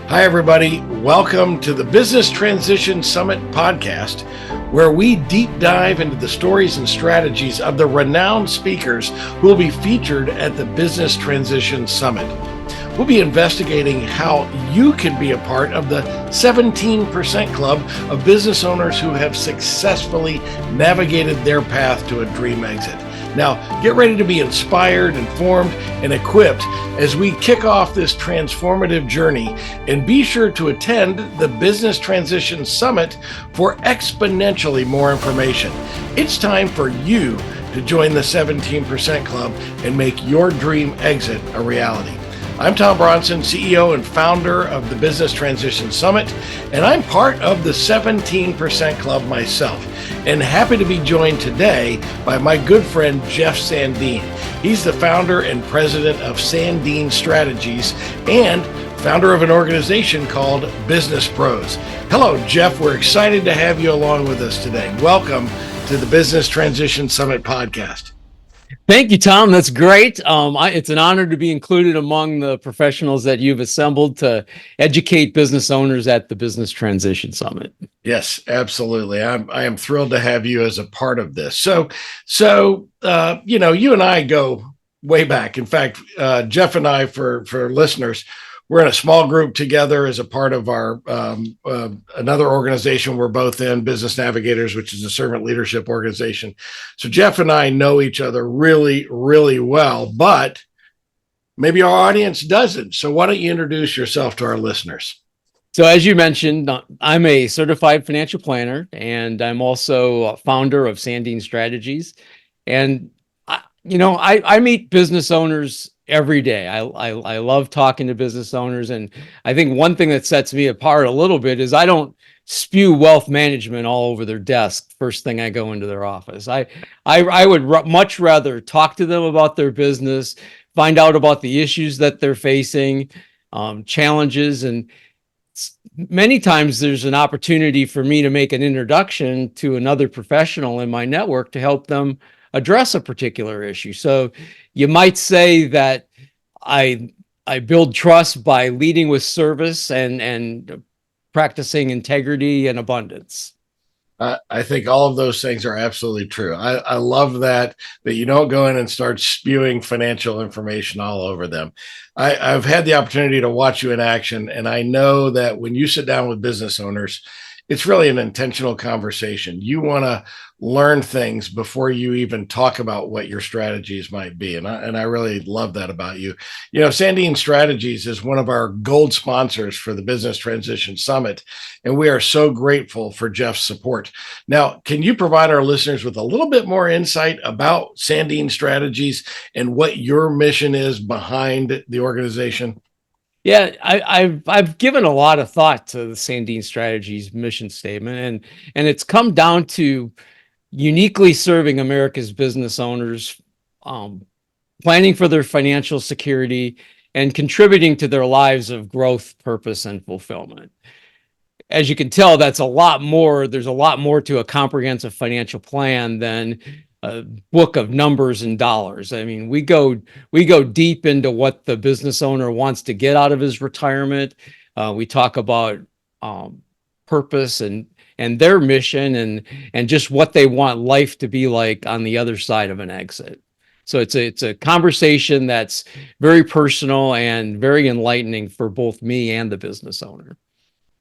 Hi, everybody. Welcome to the Business Transition Summit podcast, where we deep dive into the stories and strategies of the renowned speakers who will be featured at the Business Transition Summit. We'll be investigating how you can be a part of the 17% club of business owners who have successfully navigated their path to a dream exit. Now, get ready to be inspired, informed, and equipped as we kick off this transformative journey, and be sure to attend the Business Transition Summit for exponentially more information. It's time for you to join the 17% Club and make your dream exit a reality. I'm Tom Bronson, CEO and founder of the Business Transition Summit, and I'm part of the 17% Club myself, and happy to be joined today by my good friend, Jeff Sandene. He's the founder and president of Sandene Strategies and founder of an organization called Business Pros. Hello, Jeff. We're excited to have you along with us today. Welcome to the Business Transition Summit podcast. Thank you, Tom. That's great. It's an honor to be included among the professionals that you've assembled to educate business owners at the Business Transition Summit. Yes, absolutely. I am thrilled to have you as a part of this. So you and I go way back. In fact, Jeff and I, for listeners, we're in a small group together as a part of our another organization we're both in, Business Navigators, which is a servant leadership organization. So Jeff and I know each other really, really well, but maybe our audience doesn't. So why don't you introduce yourself to our listeners? So as you mentioned, I'm a certified financial planner, and I'm also a founder of Sandene Strategies. And I meet business owners every day. I love talking to business owners. And I think one thing that sets me apart a little bit is I don't spew wealth management all over their desk first thing I go into their office. I would much rather talk to them about their business, find out about the issues that they're facing, challenges. And many times there's an opportunity for me to make an introduction to another professional in my network to help them address a particular issue. So you might say that I build trust by leading with service and practicing integrity and abundance. I think all of those things are absolutely true. I love that you don't go in and start spewing financial information all over them. I've had the opportunity to watch you in action, and I know that when you sit down with business owners, it's really an intentional conversation. You want to learn things before you even talk about what your strategies might be. And I really love that about you. You know, Sandene Strategies is one of our gold sponsors for the Business Transition Summit, and we are so grateful for Jeff's support. Now, can you provide our listeners with a little bit more insight about Sandene Strategies and what your mission is behind the organization? Yeah, I've given a lot of thought to the Sandene Strategies mission statement, and it's come down to uniquely serving America's business owners, planning for their financial security, and contributing to their lives of growth, purpose, and fulfillment. As you can tell, that's a lot more. There's a lot more to a comprehensive financial plan than a book of numbers and dollars. I mean, we go deep into what the business owner wants to get out of his retirement. We talk about purpose and their mission and just what they want life to be like on the other side of an exit. So it's a conversation that's very personal and very enlightening for both me and the business owner.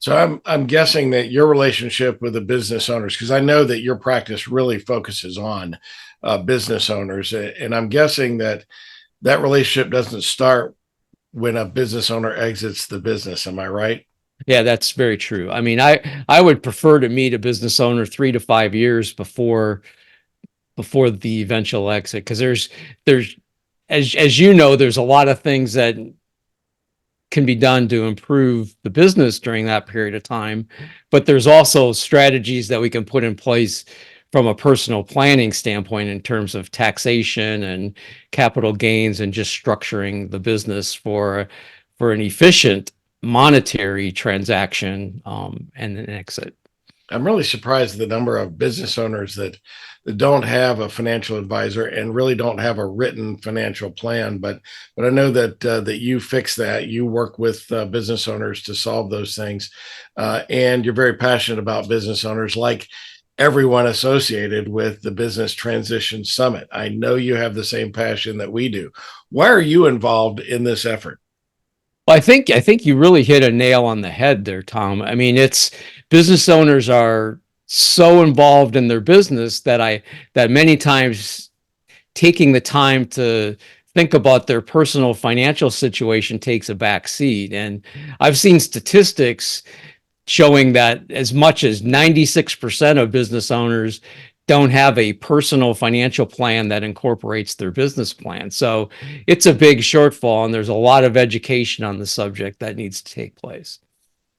So I'm guessing that your relationship with the business owners, because I know that your practice really focuses on business owners, and I'm guessing that relationship doesn't start when a business owner exits the business. Am I right? Yeah, that's very true. I mean, I would prefer to meet a business owner 3 to 5 years before the eventual exit, because there's as you know, there's a lot of things that can be done to improve the business during that period of time, but there's also strategies that we can put in place from a personal planning standpoint in terms of taxation and capital gains and just structuring the business for an efficient monetary transaction and an exit. I'm really surprised at the number of business owners that don't have a financial advisor and really don't have a written financial plan. But I know that you fix that. You work with business owners to solve those things, and you're very passionate about business owners, like everyone associated with the Business Transition Summit. I know you have the same passion that we do. Why are you involved in this effort? Well, I think you really hit a nail on the head there, Tom. I mean, it's business owners are so involved in their business that many times taking the time to think about their personal financial situation takes a back seat. And I've seen statistics showing that as much as 96% of business owners don't have a personal financial plan that incorporates their business plan. So it's a big shortfall, and there's a lot of education on the subject that needs to take place.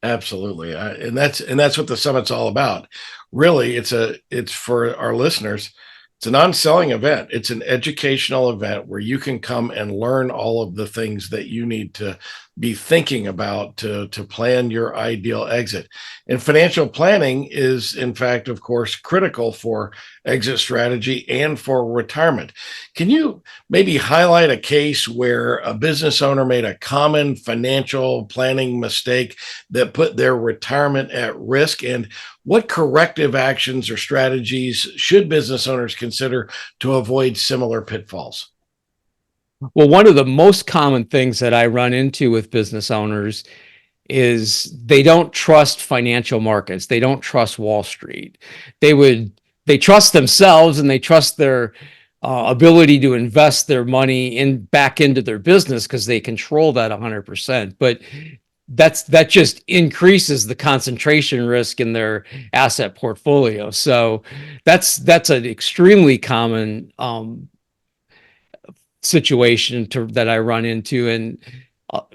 Absolutely, and that's what the summit's all about. Really, it's for our listeners. It's a non-selling event. It's an educational event where you can come and learn all of the things that you need to be thinking about to plan your ideal exit. And financial planning is, in fact, of course, critical for exit strategy and for retirement. Can you maybe highlight a case where a business owner made a common financial planning mistake that put their retirement at risk? And what corrective actions or strategies should business owners consider to avoid similar pitfalls? Well, one of the most common things that I run into with business owners is they don't trust financial markets. They don't trust Wall Street. They trust themselves, and they trust their ability to invest their money back into their business because they control that 100%. But that just increases the concentration risk in their asset portfolio. So that's an extremely common situation that I run into. And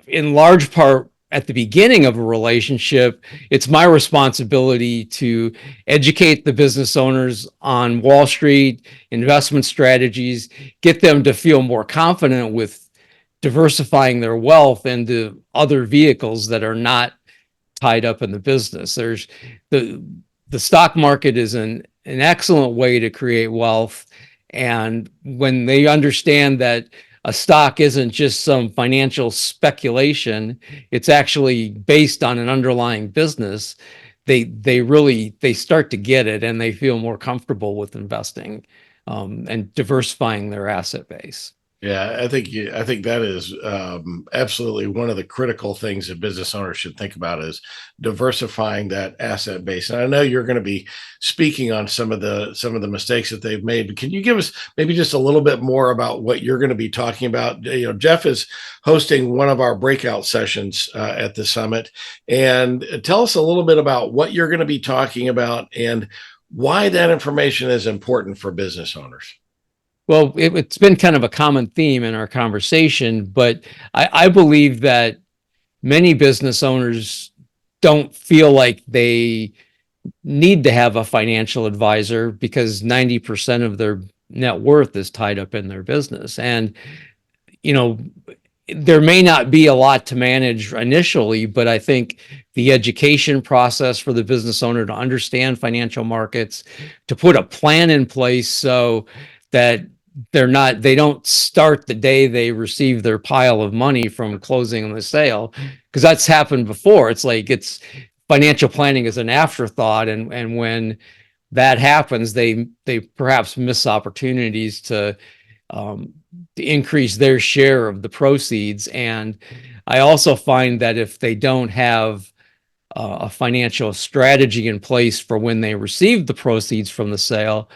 in large part, at the beginning of a relationship, it's my responsibility to educate the business owners on Wall Street investment strategies, get them to feel more confident with diversifying their wealth into other vehicles that are not tied up in the business. There's the stock market is an excellent way to create wealth. And when they understand that a stock isn't just some financial speculation, it's actually based on an underlying business, they start to get it, and they feel more comfortable with investing and diversifying their asset base. Yeah, I think that is absolutely one of the critical things that business owners should think about is diversifying that asset base. And I know you're going to be speaking on some of the mistakes that they've made, but can you give us maybe just a little bit more about what you're going to be talking about? You know, Jeff is hosting one of our breakout sessions at the summit, and tell us a little bit about what you're going to be talking about and why that information is important for business owners. Well, it's been kind of a common theme in our conversation, but I believe that many business owners don't feel like they need to have a financial advisor because 90% of their net worth is tied up in their business. And, you know, there may not be a lot to manage initially, but I think the education process for the business owner to understand financial markets, to put a plan in place so that they don't start the day they receive their pile of money from closing the sale, because that's happened before. It's financial planning is an afterthought, and when that happens, they perhaps miss opportunities to increase their share of the proceeds. And I also find that if they don't have a financial strategy in place for when they receive the proceeds from the sale,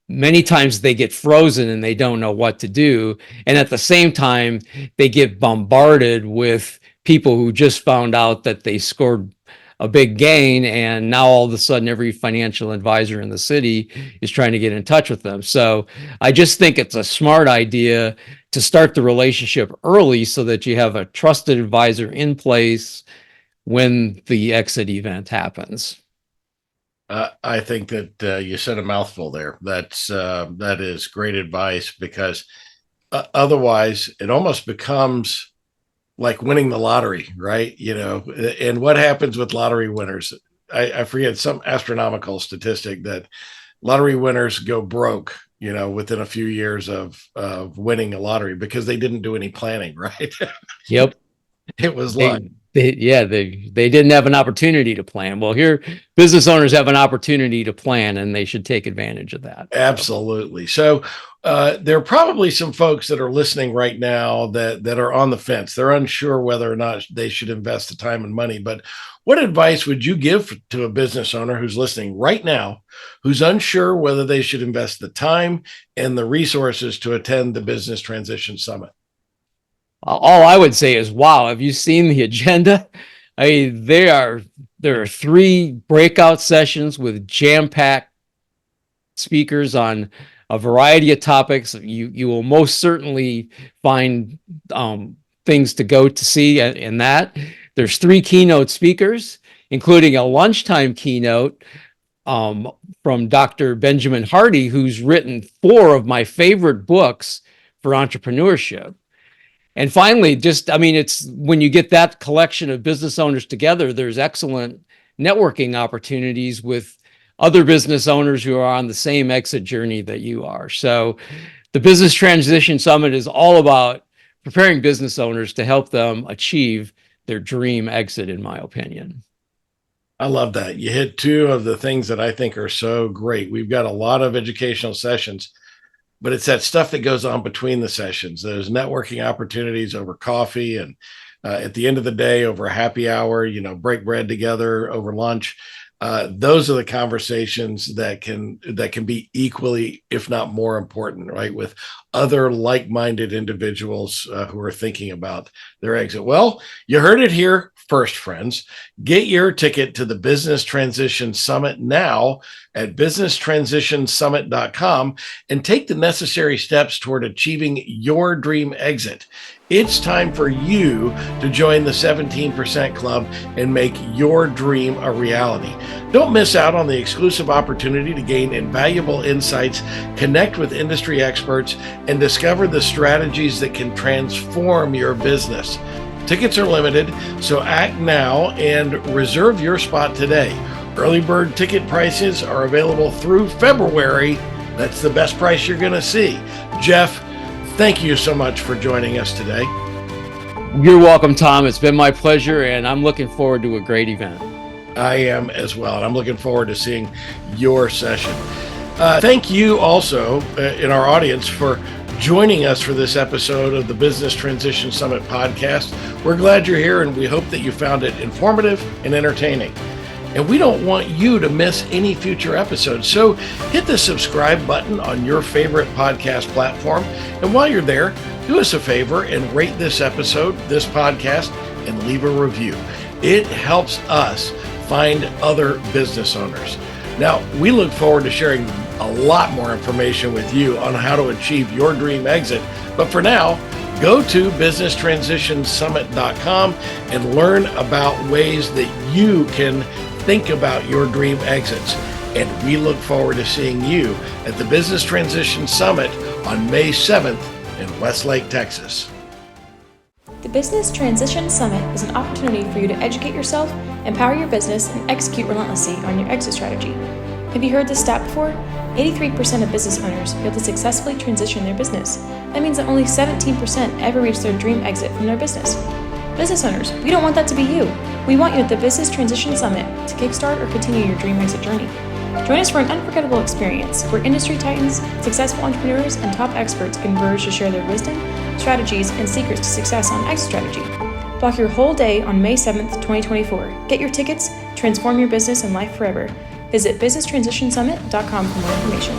many times they get frozen and they don't know what to do. And at the same time, they get bombarded with people who just found out that they scored a big gain, and now all of a sudden every financial advisor in the city is trying to get in touch with them. So I just think it's a smart idea to start the relationship early so that you have a trusted advisor in place when the exit event happens. I think that you said a mouthful there. That is great advice because otherwise it almost becomes like winning the lottery, right? You know, and what happens with lottery winners? I forget some astronomical statistic that lottery winners go broke, within a few years of winning a lottery because they didn't do any planning, right? Yep. It was luck. They didn't have an opportunity to plan. Well, here business owners have an opportunity to plan, and they should take advantage of that. Absolutely. So there are probably some folks that are listening right now that are on the fence. They're unsure whether or not they should invest the time and money. But what advice would you give to a business owner who's listening right now, who's unsure whether they should invest the time and the resources to attend the Business Transition Summit? All I would say is, wow, have you seen the agenda? I mean, there are 3 breakout sessions with jam-packed speakers on a variety of topics. You will most certainly find things to go to see in that. There's 3 keynote speakers, including a lunchtime keynote from Dr. Benjamin Hardy, who's written 4 of my favorite books for entrepreneurship. And finally, it's when you get that collection of business owners together, there's excellent networking opportunities with other business owners who are on the same exit journey that you are. So the Business Transition Summit is all about preparing business owners to help them achieve their dream exit, in my opinion. I love that. You hit 2 of the things that I think are so great. We've got a lot of educational sessions, but it's that stuff that goes on between the sessions. There's networking opportunities over coffee, and at the end of the day, over a happy hour, break bread together over lunch. Those are the conversations that can be equally, if not more important, right? With other like-minded individuals who are thinking about their exit. Well, you heard it here first, friends. Get your ticket to the Business Transition Summit now at businesstransitionsummit.com and take the necessary steps toward achieving your dream exit. It's time for you to join the 17% Club and make your dream a reality. Don't miss out on the exclusive opportunity to gain invaluable insights, connect with industry experts, and discover the strategies that can transform your business. Tickets are limited, so act now and reserve your spot today. Early bird ticket prices are available through February. That's the best price you're going to see. Jeff, thank you so much for joining us today. You're welcome, Tom. It's been my pleasure, and I'm looking forward to a great event. I am as well, and I'm looking forward to seeing your session. Thank you also in our audience for joining us for this episode of the Business Transition Summit podcast. We're glad you're here, and we hope that you found it informative and entertaining. And we don't want you to miss any future episodes. So hit the subscribe button on your favorite podcast platform. And while you're there, do us a favor and rate this episode, this podcast, and leave a review. It helps us find other business owners. Now, we look forward to sharing a lot more information with you on how to achieve your dream exit. But for now, go to businesstransitionsummit.com and learn about ways that you can think about your dream exits. And we look forward to seeing you at the Business Transition Summit on May 7th in Westlake, Texas. The Business Transition Summit is an opportunity for you to educate yourself, empower your business, and execute relentlessly on your exit strategy. Have you heard this stat before? 83% of business owners fail to successfully transition their business. That means that only 17% ever reach their dream exit from their business. Business owners, we don't want that to be you. We want you at the Business Transition Summit to kickstart or continue your dream exit journey. Join us for an unforgettable experience where industry titans, successful entrepreneurs, and top experts converge to share their wisdom, strategies, and secrets to success on exit strategy. Block your whole day on May 7th, 2024. Get your tickets, transform your business and life forever. Visit businesstransitionsummit.com for more information.